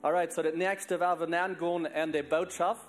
Alright, so das nächste werden wir dann gehen in die Botschaft.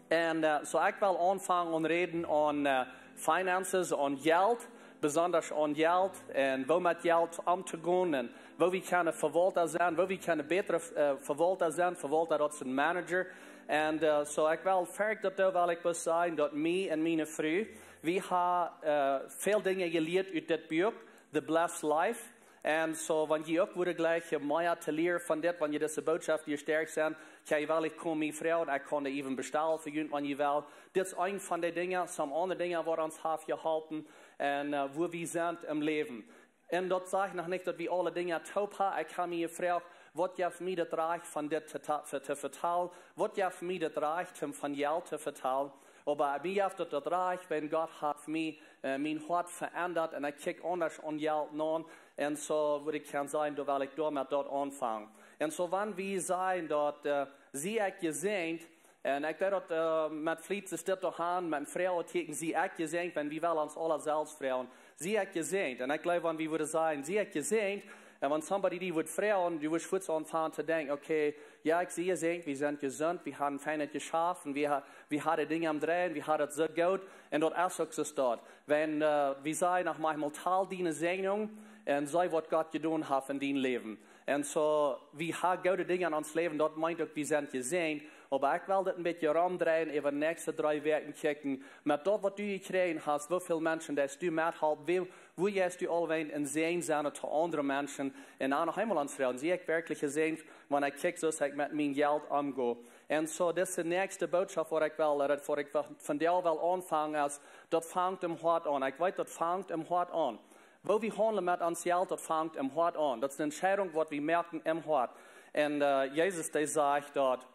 Und so ich will anfangen und reden an Finances, an Geld, besonders an Geld und wo mit Geld umzugehen und wo wir können Verwalter sein, wo wir können bessere Verwalter sein, Verwalter als ein Manager. Und so ich will fertig da will ich was sagen, dass mich und meine Frau, wir haben viele Dinge gelernt aus dem Buch, The Blessed Life. Und so, wenn ihr auch wieder gleich mehr zu lernen von dem, wenn ihr diese Botschaft hier stärkt sind, ich komme meine Frau und ich kann eben bestellen für euch, wenn ihr will. Das ist ein von den Dingen, some andere Dinge, die uns gehalten und wo wir sind im Leben. Und dort sage ich noch nicht, dass wir alle Dinge taub haben. Ich kann mir fragen, was gibt mir das Reich von dir zu verteilen? Was gibt mir das Reich von Geld zu verteilen? Aber mir hat das Reich, wenn Gott hat mich, mein Hart verändert und ich kicke anders an Geld an. Und so würde ich kann sagen, da will ich damit dort anfangen. Und so, wenn wir sagen, dort, sie hat gesehen, und ich werde mit Fleet ist das doch an, mit Frau hat sie hat gesehen, wenn wir uns alle selbst fragen. Sie hat gesehen, und ich glaube, wenn wir würden sagen, sie hat gesehen, und wenn somebody die wird fragen, du wirst kurz anfangen zu denken, okay, ja, ich sehe gesehen, wir sind gesund, wir haben fein geschaffen, wir haben Dinge am Drehen, wir haben es so gut, und dort ist es dort. Wenn wir sagen, nach manchmal Teil deiner Segnung, und sei, was Gott getan hat in dein Leben. Und so, wir haben gute Dinge in uns Leben, dort meint auch, wir sind gesehen, aber ich will das ein bisschen rumdrehen, über die nächsten 3 Wochen kicken, mit dem, was du gekriegt hast, wie viele Menschen, dass du mithelfen, wo jetzt du allweil in Sehen sein zu anderen Menschen, und auch noch einmal ans Frauen. Sie hat wirklich gesehen, wenn ich kicke, so ich mit meinem Geld umgehe. Und so, das ist die nächste Botschaft, die ich will, bevor ich von der will anfangen, ist, das fängt im Hart an. Ich weiß, das fängt im Hart an. Wo wir handeln mit uns Geld, das fängt im Hart an. Das ist eine Entscheidung, was wir merken im Hart. Und Jesus, der sagt dort,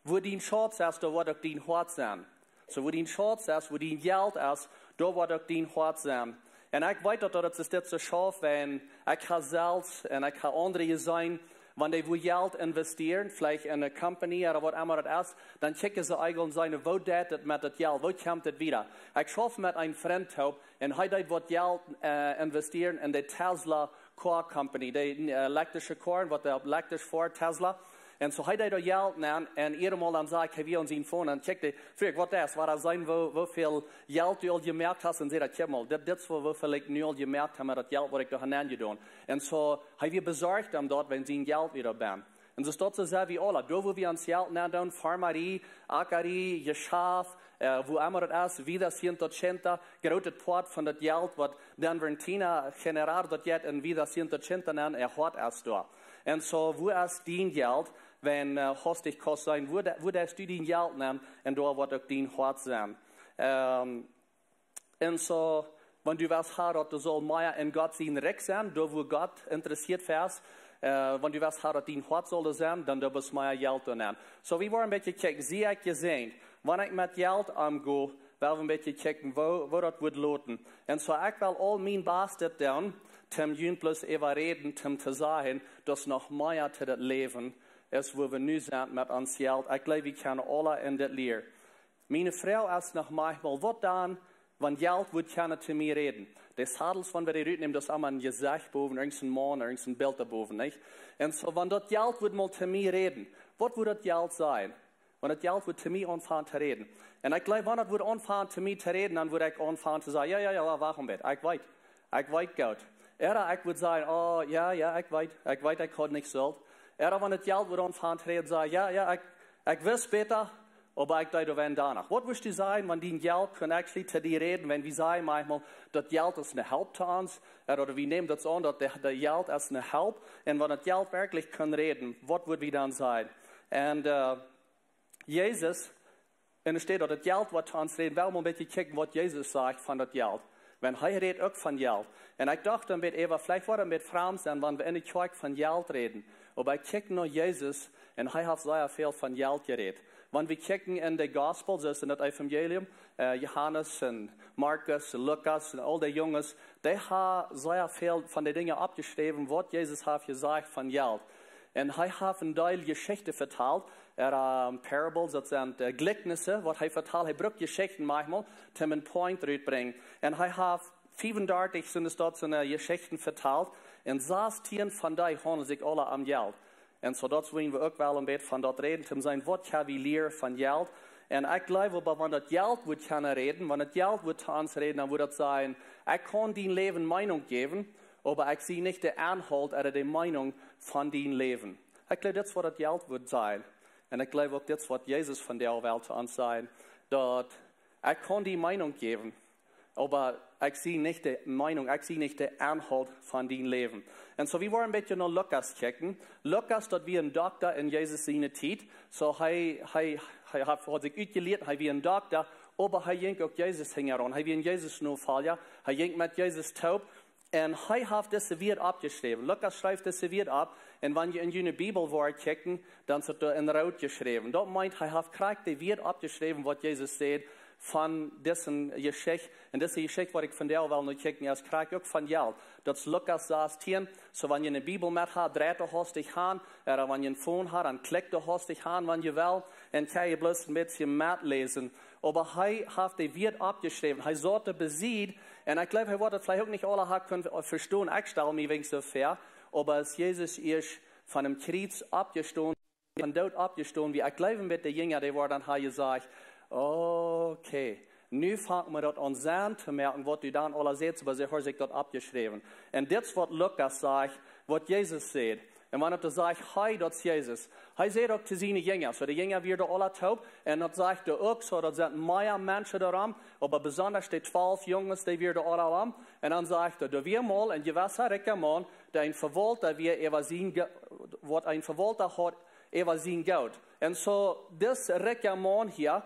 wo dein Schatz ist, da wird auch dein Hart sein. So, wo dein Schatz ist, wo dein Geld ist, da wird auch dein Hart sein. Und ich weiß, dass es das so scharf, wenn ich habe selbst und ich habe andere sein, wenn die Geld investieren, vielleicht in eine Company oder was immer das ist, dann checken sie eigentlich und sagen, wo geht das mit dem Geld, wo kommt das wieder? Ich schaffe mit einem Freund und heute wird Geld investieren in die Tesla Car Company, die elektrische Car, was der elektrisch vor Tesla. Und so heute da Geld nehmen und jedem Mal dann sagt, hey, wir uns ihn von und checkt, fragt, was das, war das sein, wo viel Geld du all gemerkt hast und sagt, ja mal, das ist wo viel ich nur gemerkt habe, das Geld, was ich da hineingetan. Und so, hey, wir besorgt haben dort, wenn sie ein Geld wieder haben. Und so ist dort so sehr wie alle, da wo wir uns Geld nehmen, Farmerie, Ackerie, Geschäft, wo immer das ist, wie das hier dort schenkt, gerade das Port von das Geld, was dann Ventina generar dort jetzt und wie das hier dort schenkt, dann hat es da. Und so, wo ist dein Geld, wenn hostig kost sein, wo das du dein Geld nehmen, und da wird auch dein Hart sein. Und so, wenn du was hast, du soll mehr in Gott sein Recht sein, da wo Gott interessiert wärst, wenn du was hast, dein Hart soll sein, dann du bist mehr Geld nehmen. So, wir wollen ein bisschen kicken, sie hat gesehen, wenn ich mit Geld umgehe, wollen wir ein bisschen kicken, wo das wird loten. Und so, ich will all mein Bestes tun, zum Jünglos reden, zum zu sagen, dass noch mehr zu das Leben ist, wo wir nu sind mit uns Geld. Ich glaube, wir können alle in das Lehr. Meine Frau ist noch manchmal, was dann, wenn Geld wird, kann zu mir reden. Das Hadels, wenn wir die Reden nehmen, das ist immer ein Gesicht boven, irgendein Mann, irgendein Bild da boven, nicht? Und so, wenn das Geld wird mal zu mir reden, was wird das Geld sein? Wenn das Geld wird zu mir anfangen zu reden. Und ich glaube, wenn das wird anfangen zu mir zu reden, dann würde ich anfangen zu sagen, ja, warum nicht? Ich weiß Geld. Oder ich würde sagen, oh, ja, ich weiß, ich kann nicht so. Oder wenn das Geld wird anfangen zu reden, sagen, ja, ich weiß später, aber ich denke, wenn danach. Was würdest du sagen, wenn dein Geld kann actually zu dir reden, wenn wir sagen manchmal, das Geld ist eine Hilfe zu uns, oder wir nehmen das an, dass das Geld ist eine Hilfe, und wenn das Geld wirklich kann reden, was wird wir dann sagen? Und Jesus, und es steht, dass das Geld wird zu uns reden, wollen wir ein bisschen gucken, was Jesus sagt von das Geld. Wenn er redet auch von Geld. Und ich dachte ein bisschen, Eva, vielleicht wird er mit fremd sein, wenn wir in der Kirche von Geld reden. Aber ich kicke nur Jesus, und er hat sehr viel von Geld geredet. Wenn wir kicken in die Gospel, so ist in das Evangelium, Johannes und Markus und Lukas und all die Jungs, die haben sehr viel von den Dingen abgeschrieben, was Jesus hat gesagt von Geld. Und er hat eine Teil Geschichte verteilt, Parables, das sind Gleichnisse, was er verteilt, er braucht Geschichten manchmal, um einen Point rüberbringen. Und er hat 35 sind es dort so eine Geschichten verteilt, und 16 von denen handeln sich alle am Geld. En so dat willen we ook wel een beetje van dat reden. Om zijn, wat gaan we leren van geld? En ik geloof dat wanneer het geld wordt gaan reden, wanneer het geld wordt ons reden, dan wordt het zijn, ik kan die leven Meinung geven, maar ik zie niet de aanhoud uit de Meinung van die leven. Ik geloof dat is wat het geld wordt zijn. En ik geloof ook dat is wat Jezus van der Welt te ons zijn. Dat ik kan die Meinung geven, maar ik zie niet de Meinung, ik zie niet de aanhoud van die leven. En zo, we waren een beetje naar Lucas kijken. Lucas, dat wie een dokter in Jezus zijn tijd. Zo, hij had zich uitgeleerd, hij wie een dokter, maar hij ging ook Jezus hingen aan. Hij wie een Jezus nu vallen, hij ging met Jezus taub. En hij heeft deze weer opgeschreven. Lucas schrijft deze weer op. En wanneer je in je Bibel wordt kijken, dan is het in rood geschreven. Dat meint, hij heeft krijgt de weer opgeschreven wat Jezus zei van deze geschicht. En deze geschicht wat ik van jou wel nog kijken, is krijg ik ook van jou. Dat is Lucas 16. So wanneer je een Bibel met gaat, draait de hostig aan. En wanneer je een phone had, dan klikt de hostig aan wanneer je wil. En kan je bloos een beetje met lezen. Maar hij heeft de weer opgeschreven. Hij zou het bezien. En ik geloof, hij wordt het vielleicht ook niet alle kunnen verstaan. Ik stel me wegen so ver. Aber als Jezus is van hem Kreuz abgestoßen, van dood abgestoßen, wie ik geloof met de Jünger, die worden dan gezegd, okay, nu fangt man dat aan zijn te merken, wat u dan alle zegt, aber ze heeft zich dat abgeschreven. En dit is wat Lucas zegt, wat Jezus zegt. En wanneer hij zegt, hij, dat is Jezus. Hij zegt ook te zijn Jünger, so de Jünger werden alle taub, en dat zegt hij ook, so dat zijn meer mensen daarom, aber besonders die 12 jongens, die werden alle aan. En dan zegt hij, er weer mal, en je was er man, dat een verwalter weer even zien, wat een verwalter had, even zien goud. En zo, dit man hier,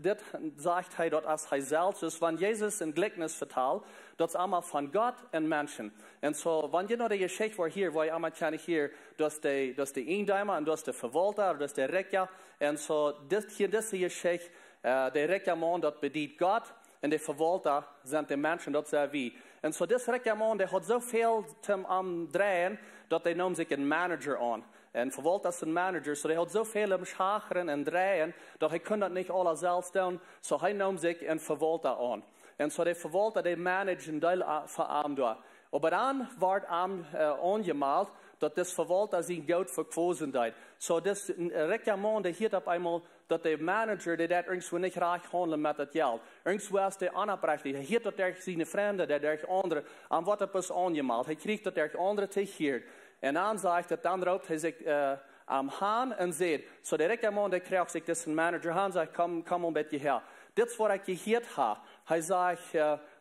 dit zegt hij dat als hij zelf, dus wanneer Jezus een gelijkenis vertaalt, dat is allemaal van God en mensen. En zo, wanneer je naar de geschichte wordt hier, waar je allemaal kan hier, dat is de eendeimer en dat is de verwalter, dat is de rekker. En zo, deze geschichte, de rekkerman, dat bedient God, en de verwalter zijn de mensen, dat zijn wie. En zo, deze rekkerman, die had zoveel te draaien, dat hij nam zich een manager aan. En verwalter is een manager, so hij had zoveel schakeren en draaien, dat hij kon dat niet alles zelf doen. So hij nam zich een verwalter aan. En zo de verwalter, die manage een deel van hem door. Maar dan wordt hem aangemaakt, dat deze verwalter zijn geld verkozen deed. So deze rekkerman, die hield op eenmaal, dat de manager, die dat irgendwo niet recht handelen met het geld. Irgendwo is de onoprecht. Hij hield dat er zijn vrienden, dat er andere, aan wat het was aangemaakt. Hij kreeg dat er andere te hier. En dan zegt het, dan roept hij zich aan Haan en zegt, zo de rekkerman, die krijgt zich deze manager aan, zegt, kom een beetje her. Dit is wat ik gehoord heb. Hij zegt,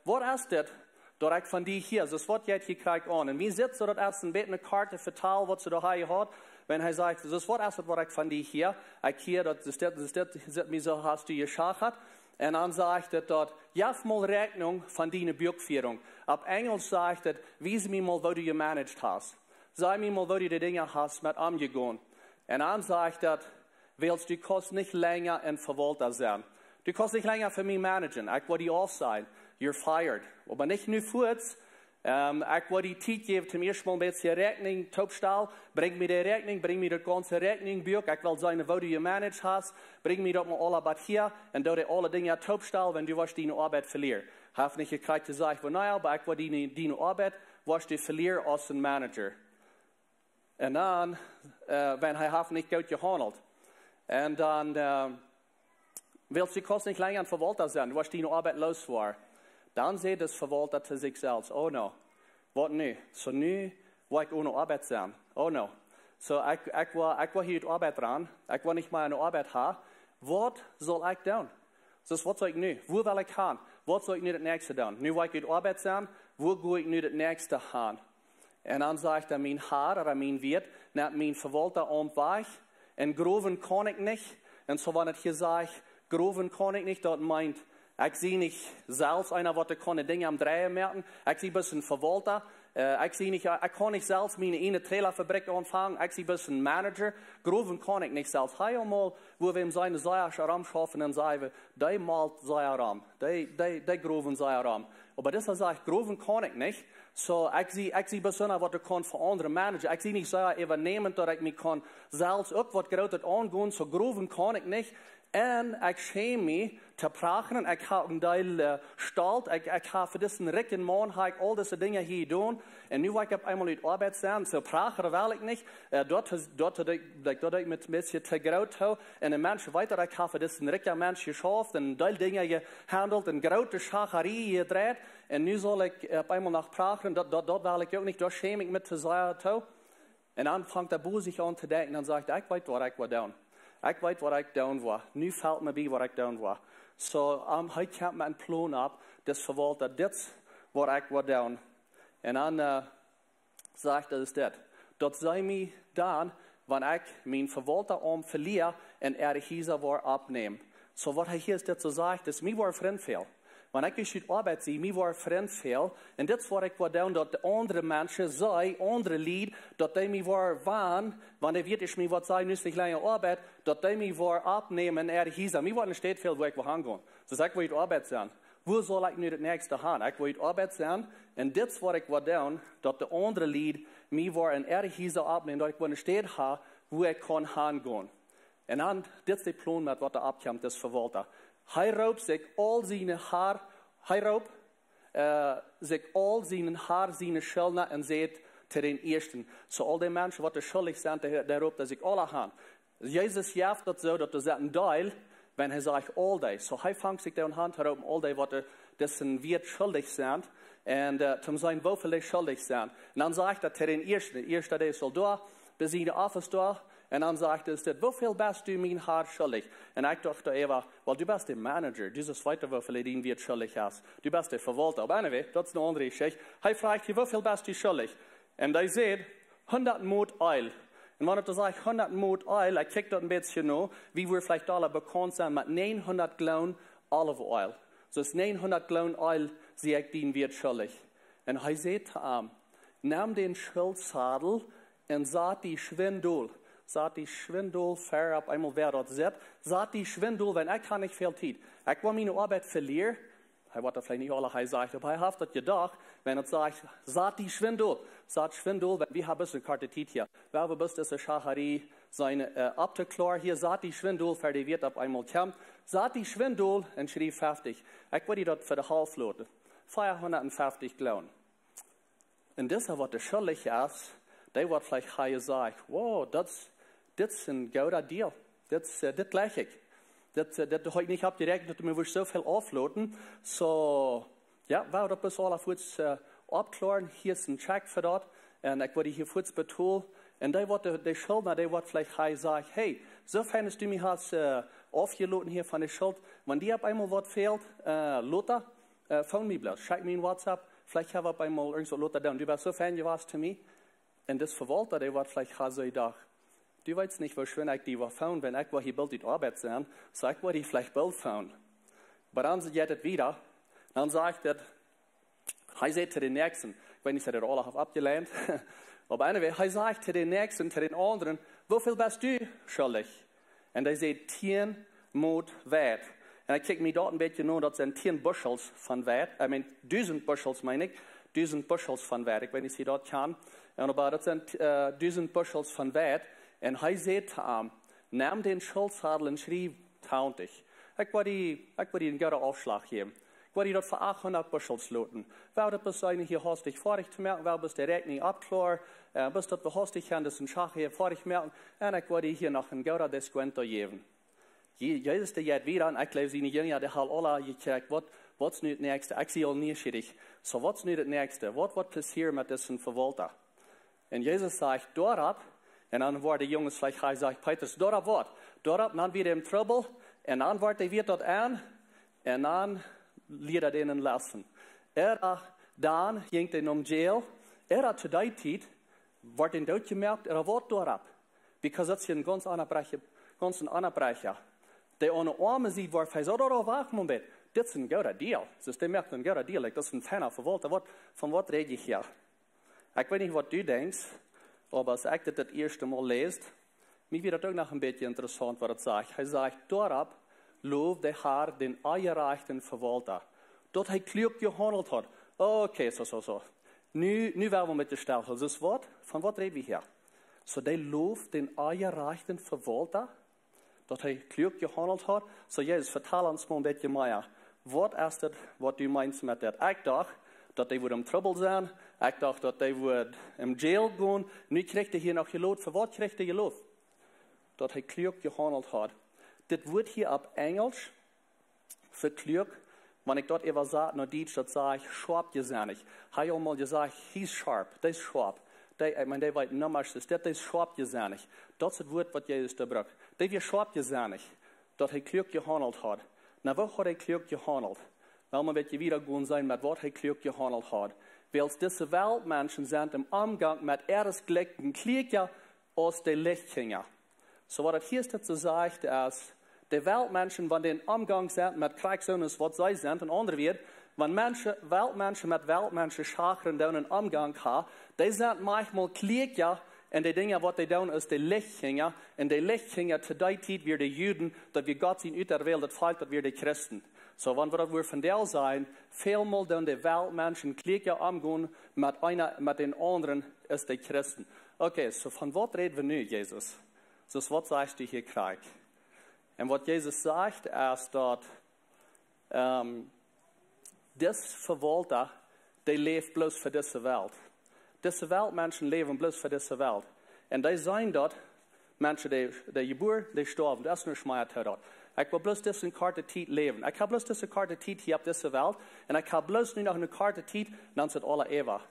wat is dit? Dat ik van die hier, dus wat jij krijgt aan. En wie zit zo dat als een beetje een kaart te vertalen, wat ze daar had. En hij zegt, dus wat is het wat ik van die hier? Ik hier, dat is dit me zo hast du geschacht. En dan zegt het dat, jaf mal rekening van die buikviering. Op Engels zegt het, wijs me mal wat du gemanaged hast. Zeg me mal wat du de dingen hast met omgegaan. En dan zegt het, willst du kost niet langer een verwalter zijn. Du kost niet langer voor mij managen. Ik wil die af zijn. You're fired. Maar niet nu voort. Ik wil die tijd geven, zum eerste mal een beetje rekening, topstal. Breng me de rekening, breng me de ganze rekening bij. Ik wil zijn wat du gemanaged hast. Breng me dat maar alle wat hier. En doe alle dingen topstal, wenn du was die arbeid verliert. Heb niet gekregen te zeggen, van nou ja, maar ik wil die arbeid, was du verliert als een manager. En dan, wenn hij heeft niet goed gehandeld. En dan, willst du kost niet langer een verwalter zijn, was die arbeid los war. Dan zei de verwalter te zichzelf, oh no, wat nu? So nu wil ik ohne arbeid zijn. Oh no. So ik wil hier arbeid aan, ik wil niet meer een arbeid hebben. Wat zal ik doen? Dus wat zal ik nu? Waar wil ik gaan? Wat zal ik nu het nächste doen? Nu wil ik uit arbeid zijn, waar ga ik nu het nächste gaan? En dan zegt hij, mijn haar, of mijn wirt, net mijn verwalter ontweg. En groven kan ik niet. En zo wordt het gezegd, groven kan ik niet, dat meint, ik zie niet zelfs einer, wat ik kan dingen am draaien merken. Ik zie een verwalter. Ik kan niet zelfs mijn ene trailerfabriek ontvangen. Ik zie een manager. Groven kan ik niet zelfs. Hij eenmaal, waar we hem zijn Zijraam schaffen, en zeggen we, die maalt Zijraam. Die groven Zijraam. Maar dat is echt, groven kan ik niet. So, ik zie bijzonder wat ik kan voor andere manager. Ik zie niet zo even nemen dat ik me kan zelfs ook wat groter aangaan. So, groven kan ik niet. En ik schaam me te praten. Ik ga een deel stalt. Ik ga voor deze rijke man al deze dingen hier doen. En nu wil ik eenmaal uit arbeid zijn. Zo praten wil ik niet. Dat ik met een beetje te groot hou. En een mens weet dat ik ga voor deze rijke mens geschaft. En deel dingen gehandeld. En grote schacherie gedraaid. En nu zal ik eenmaal nog praten. Dat wil ik ook niet. Dat schäm ik met te zeggen. En dan vangt de boel zich aan te denken. En dan zegt ik weet wat ik wil doen. Ik weet wat ik doen wil. Nu valt me bij wat ik doen wil. So, hij komt met een plan op. Dus verwacht dat dit wat ik wil doen. En dan zegt hij dit. Dat zij mij dan, wanneer ik mijn verwalter om verlier en hier wordt opneem. So, wat hij hier dit zo zegt, is mij wordt vriend veel. Wanneer ik uit arbeid zie, mij wordt vriend veel. En dit is wat ik wil doen, dat de andere mensen, zij, andere lied, dat die mij worden waan, wanneer weet ik mij wat zij nu zich lang arbeid, dat die mij worden opnemen en hier zijn. Mij wordt niet steeds veel waar ik wil gaan gaan. Dus ik wil uit arbeid zijn. Hoe zal ik nu het nächste gaan? Ik wil uit arbeid zijn. En dit is wat ik wil doen, dat de andere lied mij worden en hier opnemen, dat ik wil niet steeds gaan, hoe ik kan gaan. En dan, dit is de plan met wat er opkomt, is verwalter. Hij roopt zich al zijn haar, zijn schulden en zegt te den eersten. Zo al die mensen wat er schuldig zijn, daar roopt hij zich alle aan. Jezus jaft dat zo, dat er zit een deel, wenn hij zegt al die. Zo hij vangt zich daar aan te roepen al die wat er dessen weer schuldig zijn. En te zijn hoeveel schuldig zijn. En dan zegt hij te den eersten, de eerste die zal door, bezien de office door. En dan zegt hij, hoeveel best du mijn haar schuldig? En ik dacht even, wel, du bent de manager. Dus is weiter hoeveel die weer schuldig is. Du bent de verwalter. Maar anyway, dat is een andere geschichte. Hij vraagt je, hoeveel best du schuldig? En hij zegt, 100 moed oil. En wanneer hij zegt 100 moed oil, ik kijk dat een beetje nou, wie we vielleicht alle bekend zijn met 900 gallon olive oil. Dus 900 gallon oil zie ik die weer schuldig. En hij zegt hem, neem den schuldzadel en zat die schwindel. Zat die schwindel ver op eenmaal weer dat zit. Zat die schwindel, want ik kan niet veel tijd. Ik wil mijn arbeid verliezen. Hij wordt er vielleicht niet alle, hij zegt, maar hij heeft dat gedacht, wenn het zegt, zat die schwindel. Zat schwindel, want we hebben een karte tijd hier. We hebben best deze schacherie zijn op te klaren. Hier zat die schwindel, ver die wird op eenmaal komt. Zat die schwindel en schreef 50. Ik wil die dat voor de half loten. 450 gallon. En dit is wat de schuldig is. Die wordt vielleicht gezegd, wow, dit is een gouden deal. Dit leg ik. Dat heb ik niet opgerekend dat we zoveel afloten. So, ja, we dat best alle voets opklaren. Hier is een check voor dat. En ik word hier voets betaald. En die wordt de schuld, die wordt vielleicht gezegd, hey, zo fijn is du mij has afgeloten hier van de schuld. Want die heb eenmaal wat veelt, Lothar, phone me bloos. Schrijf me een WhatsApp. Vielleicht heb ik eenmaal irgendwo Lothar doen. Du bent zo fijn, je was te mij. En das verwalter, der wordt vielleicht gaat zo gedacht, du weißt nicht, wo schön ich die war faun, wenn ich war hier bald in Arbeit sein, so ich war die vielleicht bald faun. Aber dann sagt er wieder, dann sagt er, hij sagt zu den Nächsten, ich weiß nicht, ob er alle hat abgelehnt, aber anyway, hij sagt zu den Nächsten, zu den anderen, wofür bist du schuldig? Und er sagt, 10 Mut wert. Und ich kijk me dort ein beetje nur, dat zijn 10 bushels van wert, 1000 bushels meine ich, 1000 bushels van wert, ik weet niet of je dat kan. Aber dat zijn 1000 bushels van wert. En hij zei te hem, neem den schuldzadel en schreef 20. Ik wil die een goede afslag geven. Ik wil die dat voor 800 bushels loten. Wel dat we hier hastig fertig te merken, wel bis de rekening opklaar, bis dat we hastig gaan, dus een schach hier fertig merken. En ik wil die hier nog een goede discounter geven. Jezus de jij weer aan, ik leef zien jongen, die haal alle gekijkt, wat is nu het nächste? Ik zie al nieuwsgierig. So wat is nu het nächste? Wat wordt passieren met deze verwalter? En Jezus zegt, doorop, en dan worden de jongens vielleicht gezegd, Petrus, doorop wat? Doorop, dan weer in trouble, en dan wordt hij weer tot aan, en dan leert hij ihnen lassen. Dan ging hij om jail, had te die tijd, wordt hij doodgemerkt, wordt doorop. Because dat is een ganz ander brecher. Die aan de arme ziet, wordt hij zo doorop wacht, dit is een goede deal. Dus die merkt een goede deal, dat is een fijne verwalter. Van wat red ik hier? Ik weet niet wat u denkt, maar als ik dit het eerste mal leest, mij wordt het ook nog een beetje interessant wat het zegt. Hij zegt, doorop loof de Heer den aangereichten verwalter, dat hij kloek gehandeld had. Oké, zo. Nu willen we met de stel. Dus wat? Van wat reden we hier? So, die loof den aangereichten verwalter, dat hij klug gehandeld hat. So Jesus, vertel ons mal ein bisschen mehr. Was ist das, was du meinst mit das? Ich dachte, dass die im Trouble sein. Ich dachte, dass die im Jail gehen. Nu kriegt er hier noch gelobt. Für was kriegt er gelobt? Dass er klug gehandelt hat. Das wird hier auf Englisch für klug. Wenn ich dort etwas sage, nach Deutsch, das sage ich, sharp gesinnig. Habe ich auch mal gesagt, he's sharp, der ist sharp. Ich meine, der weiß nicht mehr, das ist sharp gesinnig. Das ist das Wort, was Jesus da braucht. Der wird sharp gesinnig, dass er klug gehandelt hat. Na, was hat er klug gehandelt? Weil man wird wieder gehen sein, mit was er klug gehandelt hat. Weil diese Weltmenschen sind im Umgang mit ihres Glücklichen klüger als die Lichtjänger. So, was hier dazu sagt, ist, die Weltmenschen, wenn den Umgang sind mit Kriegszonen, was sie sind, und andere wird, wenn Weltmenschen mit Weltmenschen schachern, dann einen Umgang haben, die sind manchmal klüger in die Dinge, was die tun, als die Lichtjänger. Und die Lichtjänger zu der Zeit, wir die Juden, dass wir Gott sind aus der Welt, das fällt, dass wir die Christen. So, wenn wir von der sein, vielmal dann die Weltmenschen klüger umgehen mit den anderen als die Christen. Okay, so von was reden wir nun, Jesus? So, was sagst du hier, Krieg? Und was Jesus sagt, ist, dass das Verwalter, die lebt bloß für diese Welt. Diese Weltmenschen leben bloß für diese Welt. Und die sind dort Menschen, die geboren, die sterben. Das ist nicht mein Tod. Ich will bloß diese Karte Zeit leben. Ich habe bloß diese Karte Zeit hier auf dieser Welt. Und ich habe bloß nur noch eine Karte Zeit, dann sind alle ewig.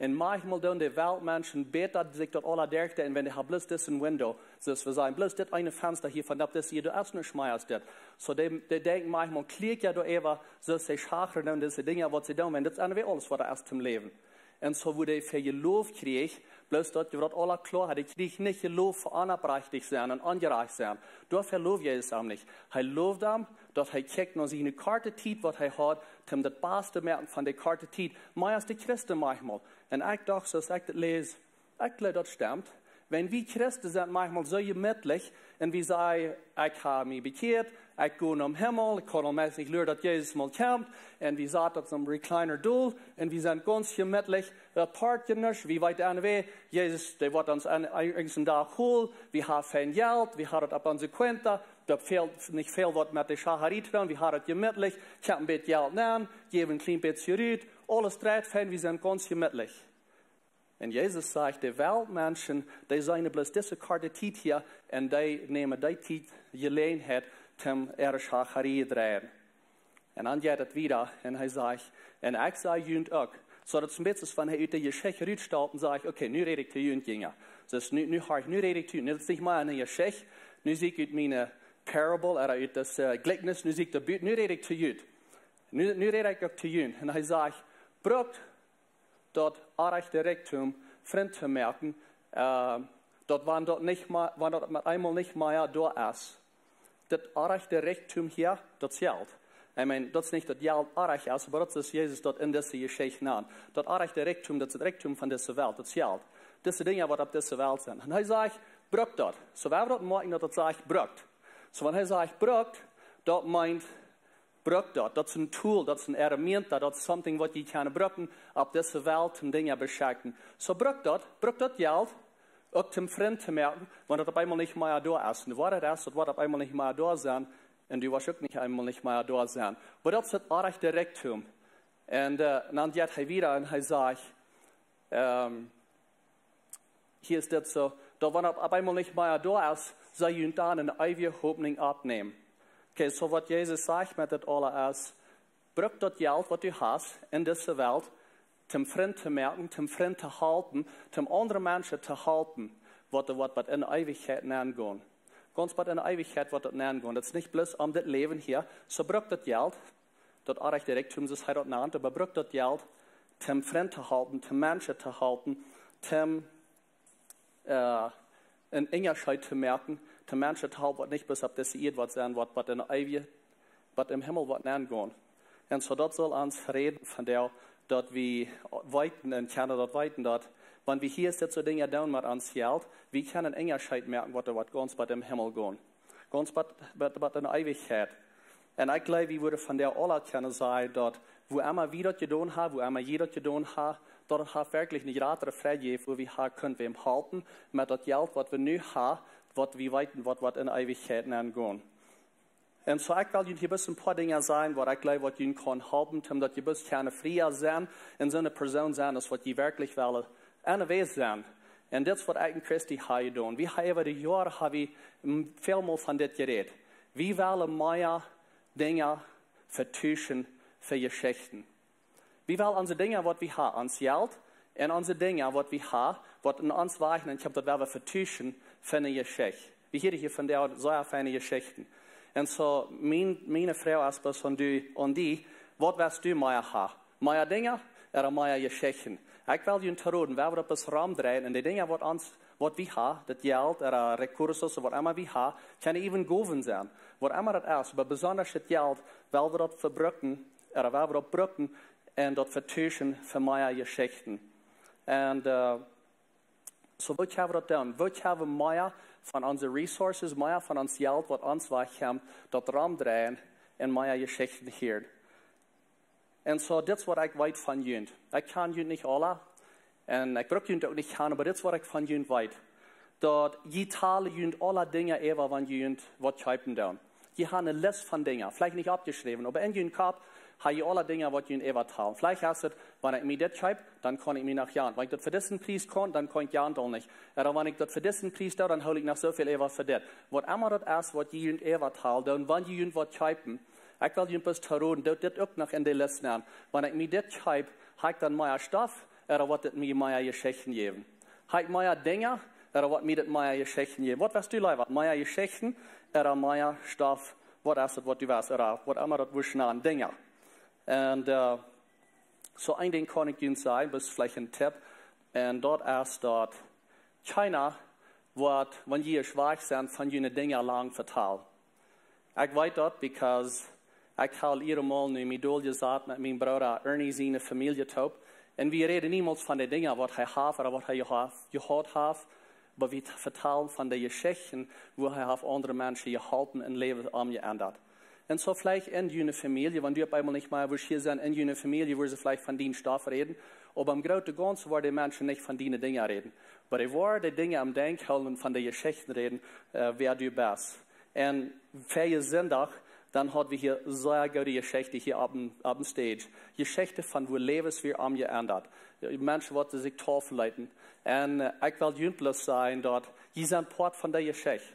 Und manchmal tun die Weltmenschen beten sich dort alle derchte, und wenn die haben bloß diesen Window, so ist wir sagen, bloß das eine Fenster hier von das hier, du hast nicht mehr als das. So die denken manchmal, klick ja da ewig, so sie schachern und diese Dinge, was sie tun, und das ist alles, was da erst im Leben. Und so, wo die für Geloof krieg, bloß dort wird alle klar, die krieg nicht Geloof für anerprächtig sein und angereicht sein. Dafür lobt Jesus ihm nicht. Er lobt ihm, dass er kriegt noch seine Karte Zeit, was er hat, um das Beste merken von der Karte Zeit. Mehr als die Christen manchmal. Und ich dachte, als ich das lese, ich glaube, das stimmt. Wenn wir Christen sind manchmal so gemütlich, und wir sagen, ich habe mich bekehrt, ich gehe zum Himmel, ich kann allmäßig lernen, dass Jesus mal kommt, und wir sagen, das ist ein kleiner Dull, und wir sind ganz gemütlich, parken nicht, wie weit an Jesus, der wird uns einen Tag holen, wir haben viel Geld, wir haben es auf unsere Konto, da fehlt nicht viel, was mit der Schacharit dran, wir haben es gemütlich, ich habe ein bisschen Geld nehmen, geben ein kleines bisschen zurück, alles dreht fein, wir sind ganz gemütlich. Und Jesus sagt, die Weltmenschen, die sind bloß diese Karte Zeit hier, und die nehmen die Zeit Gelegenheit, um ihre Schacharie zu drehen. Und dann geht es wieder, und er sagt, und ich sage Jünd auch, so dass zum Beispiel, wenn er aus der Geschichte raussteht und sagt, okay, nu rede ich zu Jünd gingen. Das nu rede ich zu Jünd. Das ist nicht mal eine Geschichte, nu sehe ich aus meiner Parable, oder aus das Gleichnis, nu sehe ich das Bild, nu rede ich zu Jünd. Nu rede ich auch zu Jünd. Und er sagt, braucht dort arrechte Reichtum, Freund zu merken, dort waren dort nicht mal, waren dort mit einmal nicht mehr da ist. Das arrechte Reichtum hier, das Geld. Ich meine, das ist nicht das Geld arrecht ist, aber das ist Jesus dort in dieser Geschichte an. Das arrechte Reichtum, das ist das Reichtum von dieser Welt, das Geld. Das sind Dinge, die auf dieser Welt sind. Und er sagt, braucht dort. So, wer dort merken, dass er sagt, braucht. So, wenn er sagt, braucht, dort meint, braucht dort. Das ist ein Tool, das ist ein Element, das ist something, was die können brauchen, auf dieser Welt, um Dinge zu beschenken. So, braucht dort Geld, auch zum Freund zu merken, wenn das auf einmal nicht mehr da ist. Und was das ist, das wird auf einmal nicht mehr da sein, und du wirst auch nicht einmal nicht mehr da sein. Aber das ist das arrechte Reichtum. Und dann geht er wieder und er sagt, hier ist das so, da wenn auf einmal nicht mehr da ist, soll ich dann eine ewige Hoffnung abnehmen. Okay, so was Jesus sagt mit das alles ist, brauch das Geld, was du hast in dieser Welt, zum Freund zu merken, zum Freund zu halten, zum anderen Menschen zu halten, was in der Ewigkeit nennen. Ganz was in der Ewigkeit wird das nennen. Das ist nicht bloß um das Leben hier. So brauch das Geld, das arrechte Reichtum, das heißt genannt, aber brauch das Geld, zum Freund zu halten, zum Menschen zu halten, zum in Engerscheid zu merken, zum Menschen zu halten, was nicht bloß auf das Erde wird sein, was in der Ewigkeit, was im Himmel wird nennen. Und so dort soll uns reden von der, dort wir weiten und können dort weiten dort. Wenn wir hier so Dinge tun mit uns Geld, wir können Engerscheid merken, was ganz bei dem Himmel gehen. Ganz bei der Ewigkeit. Und ich glaube, wir würden von der alle können sagen, dort, wo immer wir das getan haben, wo immer jeder getan hat, dort hat wirklich eine größere Freiheit, wo wir können wir halten, mit das Geld, was wir nu haben, wat wir weiten, wat in Ewigkeiten angehen. Und so, ich will Ihnen hier ein paar Dinge sagen, was ich glaube, was Ihnen kann helfen, damit ihr ein bisschen freier sein, in so einer Person sein, als was ihr wirklich wollen, eine Weise sein. Und das, was ich in Christi habe tun. Wir haben über die Jahre, habe ich vielmal von das geredet. Wir wollen mehr Dinge vertuschen für Geschichten. Wir wollen unsere Dinge, was wir haben, uns Geld, und unsere Dinge, was wir haben, was in uns weichen, ich habe das vertuschen für eine Geschichte. Wir reden hier von der sehr feinen Geschichten. Und so, meine Frau ist das von du und die, was willst du mehr haben? Mehr Dinge oder mehr Geschichten? Ich will Ihnen verraten, wenn wir das Raum drehen, und die Dinge, was wir haben, das Geld oder Ressourcen, was immer wir haben, kann even Goven sein. Was immer das ist, aber besonders das Geld, weil wir das verbrücken, oder weil wir das brücken, und das vertuschen für mehr Geschichten. Und so, was haben wir das tun? Was haben wir mehr von unseren Ressourcen, mehr von uns Geld, was uns haben, das Raum drehen und mehr Geschichten hier. Und so, das ist, was ich weit von Ihnen. Ich kann Ihnen nicht alle, und ich brauche Ihnen auch nicht kennen, aber das ist, was ich von Ihnen weit. Dort, je teile Ihnen alle Dinge, wenn Ihnen was schreiben tun. Je haben eine Liste von Dingen, vielleicht nicht abgeschrieben, aber in Ihrem Kopf habe ich alle Dinge, was Ihnen teilen. Vielleicht heißt es, wenn ich mir das schreibe, dann kann ich mir nach Jahren. Wenn ich das für diesen Preis kann, dann kann ich Jahren nicht. Oder wenn ich das für diesen Preis tue, dann hole ich noch so viel für das. Was immer das ist, was Ihnen teilen, und wenn Ihnen was schreiben, ich will Ihnen etwas verraten, das auch noch in der Liste nehmen. Wenn ich mir das schreibe, habe ich dann mehr Stoff, oder wird es mir mehr Geschichten geben? Habe ich mehr Dinge, oder wird mir das mehr Geschichten geben? Was weißt du lieber? Mehr Geschichten, oder mehr Stoff? Was ist das, was du weißt? Oder was immer das wünschen Dinge? Und so ein Ding kann ich Ihnen sagen, das ist vielleicht ein Tipp. Und dort ist dort, keiner wird, wenn ihr schwach seid, von jenen Dingen lang verteilt. Ich weiß das, because ich habe ihre Mal in Midol gesagt mit meinem Bruder Ernie seine Familie taub. Und wir reden niemals von den Dingen, was er hat oder was er gehört hat. Aber wir vertellen von den Geschichten, wo er auf andere Menschen geholfen und Leben umgeändert. Und so vielleicht in jene Familie, wenn du auf einmal nicht mehr hier sind, in jene Familie, wo sie vielleicht von den Stoff reden. Aber im Großen und Ganzen wollen die Menschen nicht von den Dingen reden. Aber sie wollen die Dinge am Denken und von den Geschichten reden, wer du bist. Und für ihr Sonntag, dann haben wir hier sehr gute Geschichte hier auf dem Stage. Geschichte von wo Lebens wir umgeändert. Menschen wollten sich taufen leiten. Und ich will jünglich sein dort, ihr seid Part von der Geschichte.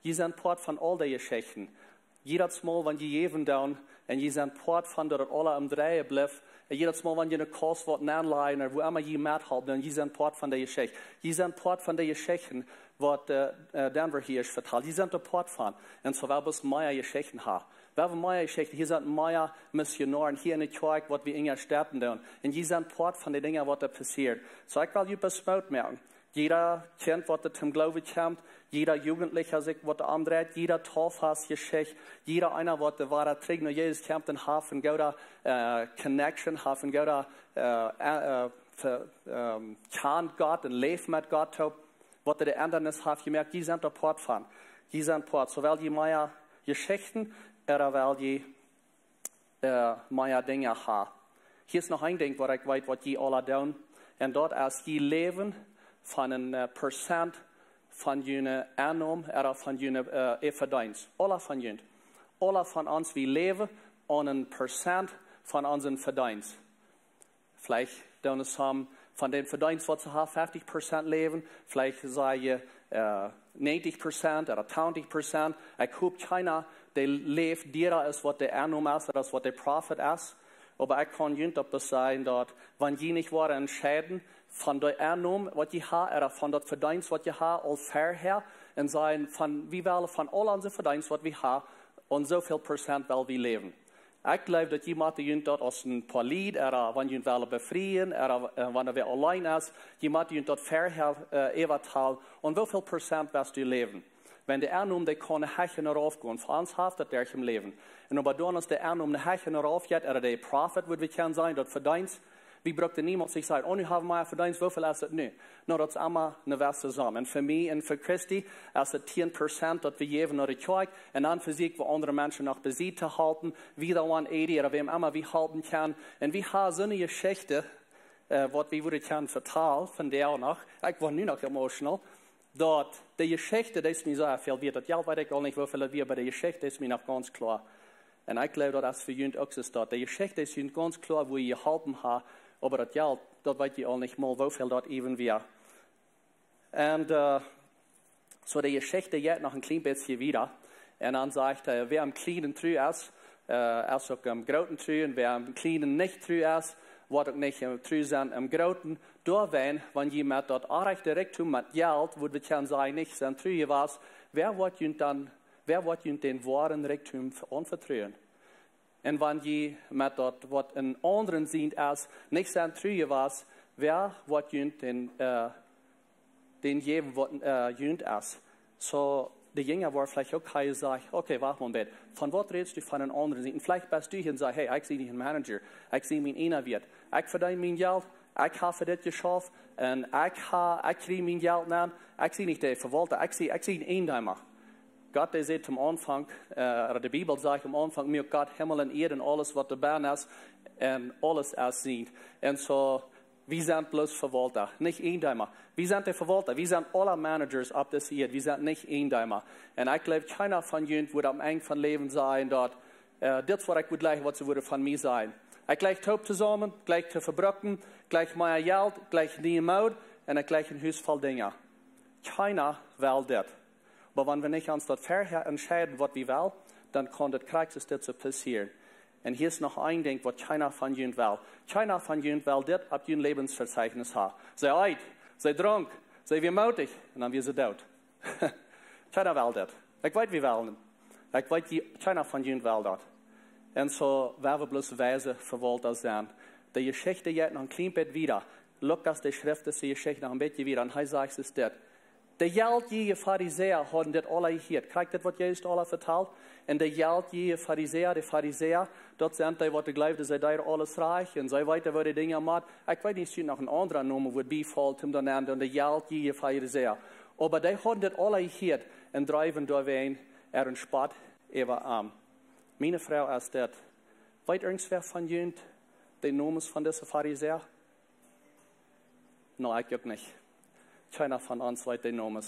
Ihr seid Part von all den Geschichten. Jedes Mal, wenn ihr eben down, und ihr seid Part von der alle am Drehen bleibt, jedes Mal, wenn ihr eine Kurs wird anleihen, oder wo immer ihr mithalten, dann ihr seid Part von der Geschichte. Ihr seid Part von der Geschichten, was Denver hier ist verteilt. Ihr seid Part von. Und so, wir müssen mehr Geschichten haben. Wir haben mehr Geschichten. Hier sind mehr Missionaren hier in der Kirche, was wir in den Städten tun. Und ihr seid Part von den Dingen, was da passiert. So, ich will etwas merken. Jeder Kind, was zum Glauben kommt, jeder Jugendlicher, was da andreht, jeder Taufhausgeschichte, jeder einer, was da war, trägt, und jedes kommt in Hafen, gauda Connection, Hafen, gauda kann Gott und lebt mit Gott, was da der Ändernis hat, gemerkt, die sind da Part von. Die sind Part, so weil die mehr Geschichten, oder weil die mehr Dinge haben. Hier ist noch ein Ding, was ich weiß, was die alle tun, und dort ist die Leben von einem Prozent von jener Annahme oder von jener Verdienst. Alle von jenen. Alle von uns, wir leben an einem Prozent von unserem Verdienst. Vielleicht tun es von dem Verdienst, was sie haben, 50% leben. Vielleicht sei ihr 90% oder 20%. Ich hoffe, keiner, der lebt, der ist, was der Annahme ist, oder was der Profit ist. Aber ich kann nicht das sein, dort, wenn die nicht waren entscheiden, von der Annahme, was die haben, oder von der Verdienst, was die haben, als vorher, und sein, wir wollen von all unseren Verdienst, was wir haben, und so viel Prozent, weil wir leben. Ich glaube, dass jemand dort aus ein paar Lied, oder wenn jemand will befreien, oder wenn er allein ist, jemand dort vorher eventuell, und wie viel Prozent wirst du leben? Wenn der Annahme, der kann eine Heche nach aufgehen, für uns haftet der im Leben. Und aber dann ist der Annahme eine Heche nach aufgeht, oder der Prophet, würde wir kennen sein, dort Verdienst, wie braucht niemand sich sagen, oh, ich habe mehr Verdienst, wie viel ist das? Nein. Nur das ist immer eine Welt zusammen. Und für mich und für Christi ist es 10%, dass wir geben nach der Kirche, und dann für sich, wo andere Menschen noch Besitz halten, wieder an 80 oder wem immer wir halten können. Und wir haben so eine Geschichte, was wir würde können vertellen, von der auch noch. Ich war nie noch emotional. dat de Geschichte, dat is mir so viel wert. Dat Geld weet ik al niet hoeveel het weer, maar de Geschichte is mir nog ganz klar. En ik geloof dat als voor jullie ook zo staat. De Geschichte is jullie ganz klar, wo je geholpen hebt, aber dat Geld, dat weet je al niet mal, hoeveel dat even weer. En so de Geschichte gaat nog een klein beetje wieder. En dan zegt hij, wer am kleinen true is, als ook am groten true, en wer am kleinen niet true is, wordt ook niet true zijn am groten. Doorween, wanneer je met dat aardige rijkdom met geld, wo we kunnen zeggen, niet zijn true was, wer wordt je den wahren rijkdom anvertrouwen? En wanneer je met dat wat een anderen ziet als niet zijn true was, wer wordt je den geven wat junt is? So, de jongen wordt vielleicht ook gaan zeggen, oké, wacht maar een beetje. Van wat redest du van een anderen zien? En vielleicht best du hier en zeg, hey, ik zie niet een manager. Ik zie mijn innoveert. Ik verdien mijn geld. Ik heb voor dit geschaft. En ik krijg mijn geld na. Ik zie niet de verwalter. Ik zie een eendamer. God die zegt am Anfang, de Bibel zegt am Anfang, mir Gott Himmel en Erde en alles wat erbij is. En alles is zien. En so, wir sind bloß Verwalter, nicht Eendeimer. Wir sind der Verwalter, wir sind alle Managers auf der Erde, wir sind nicht Eendeimer. Und ich glaube, keiner von ihnen würde am Ende von Leben sein, dass das, was ich würde gleich, was sie würde von mir sein. Ich gleich taub zusammen, gleich zu verbrücken, gleich mein Geld, gleich nie Maut und ich gleich ein Haus voll Dinge. Keiner will das. Aber wenn wir nicht uns dort vorher entscheiden, was wir wollen, dann kann das Kreuz das passieren. Und hier ist noch ein Ding, was keiner von ihnen will. Keiner von ihnen will das auf ihr Lebensverzeichnis haben. Sei alt, sei drank, sei wie mutig, und dann wir sie tot. Keiner will das. Ich weiß, wie wollen. Ich weiß, keiner von ihnen will das. Und so werden wir bloß weise Verwalter sein. Die Geschichte geht noch ein klein bisschen wieder. Lukas, die Schrift ist die Geschichte noch ein bisschen wieder. Und er sagt es das. Die Geldgierige Pharisäer haben das alle gehört. Kriegt das, was Jesus alle vertelt? Und die Geldgierige Pharisäer, dort sind die, die glauben, sie da alles reich und sie weiter, wo die Dinge machen. Ich weiß nicht, ob noch ein anderer Name wird beifällt, um dann und die Geldgierige Pharisäer. Aber die haben das alle gehört und treiben durchweg ihren Spott über arm. Meine Frau ist das. Weiß irgendwer von Ihnen den Namen von diesen Pharisäer? Nein, ich auch nicht. Keiner von uns weiß den Namen.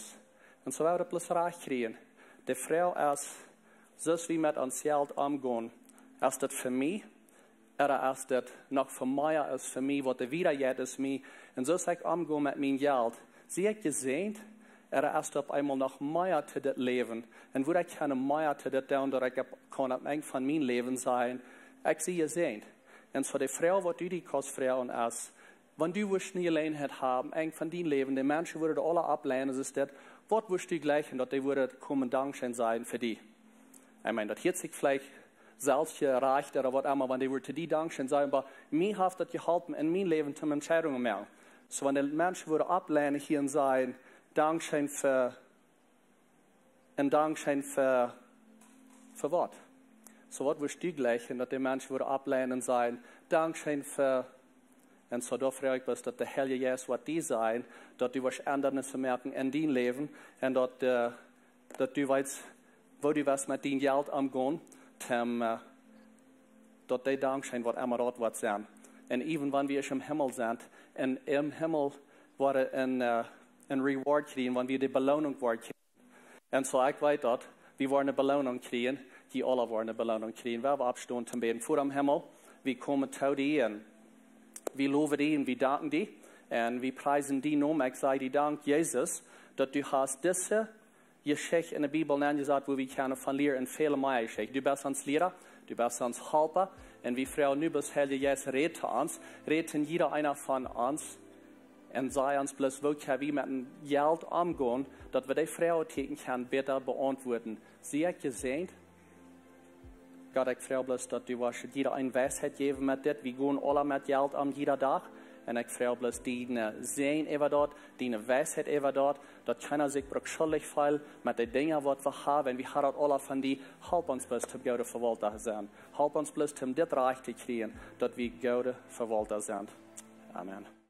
Und so werden wir bloß reich kriegen. Die Frau ist, so wie mit uns Geld umgehen, ist das für mich, oder ist das noch für mich, ist für mich, was wieder jetzt ist mir. Und so ich umgehen mit meinem Geld. Sie hat gesehen, ist auf einmal noch mehr zu das Leben. Und wo ich keine mehr zu das tun, dass ich kann am Ende von meinem Leben sein, ich sie gesehen. Und so die Frau, was du die Kostfrau ist, wenn du wirst nie allein haben, eng von deinem Leben, die Menschen würden alle ablehnen, ist das, was wirst du gleich, und dass die würden kommen Dankeschön sein für die. Ich meine, das hat sich vielleicht selbst gereicht oder was immer, wenn die würden die Dankeschön sein, aber mir hat das geholfen, in meinem Leben zum Entscheidungen machen. So, wenn die Menschen würden ablehnen hier und sagen, Dankeschön für was? So, was wirst du gleich, und dass die Menschen würden ablehnen und sagen, Dankeschön für. Und so da freue ich mich, dass der Heilige Jesus, was die sein, dass du was Änderungen merken in dein Leben und dass du weißt, wo du was mit deinem Geld umgehen, dass die Dankeschön, was immer dort wird sein. Und even wenn wir im Himmel sind, und im Himmel werden ein Reward kriegen, wenn wir die Belohnung kriegen. Und so ich weiß dort, wir wollen eine Belohnung kriegen, die alle wollen eine Belohnung kriegen. Wir haben abstehen zum Beten vor dem Himmel, wir kommen zu dir und wir loben dich und wir danken dir und wir preisen die Namen. Ich sage dir Dank, Jesus, dass du hast diese Geschichte in der Bibel angesagt, wo wir können von Lehrer und viele mehr Geschichten. Du bist uns Lehrer, du bist uns Helfer und wir fragen nu bis Heilige Jesus, rede uns, rede jeder einer von uns und sei uns bloß, wo können wir mit dem Geld umgehen, dass wir die Frauen täten können, besser beantworten. Sie hat gesehen, Gott, ich frage bloß, dass du jeder eine Weisheit geben mit dir. Wir gehen alle mit Geld um jeden Tag. Und ich frage bloß, deine Sehen über dort, deine Weisheit über dort, dass keiner sich schuldig fühlt mit den Dingen, die wir haben. Wir haben alle von dir. Help uns bloß, zum gute Verwalter sein. Help uns bloß, zum das Reich zu kriegen, dass wir gute Verwalter sind. Amen.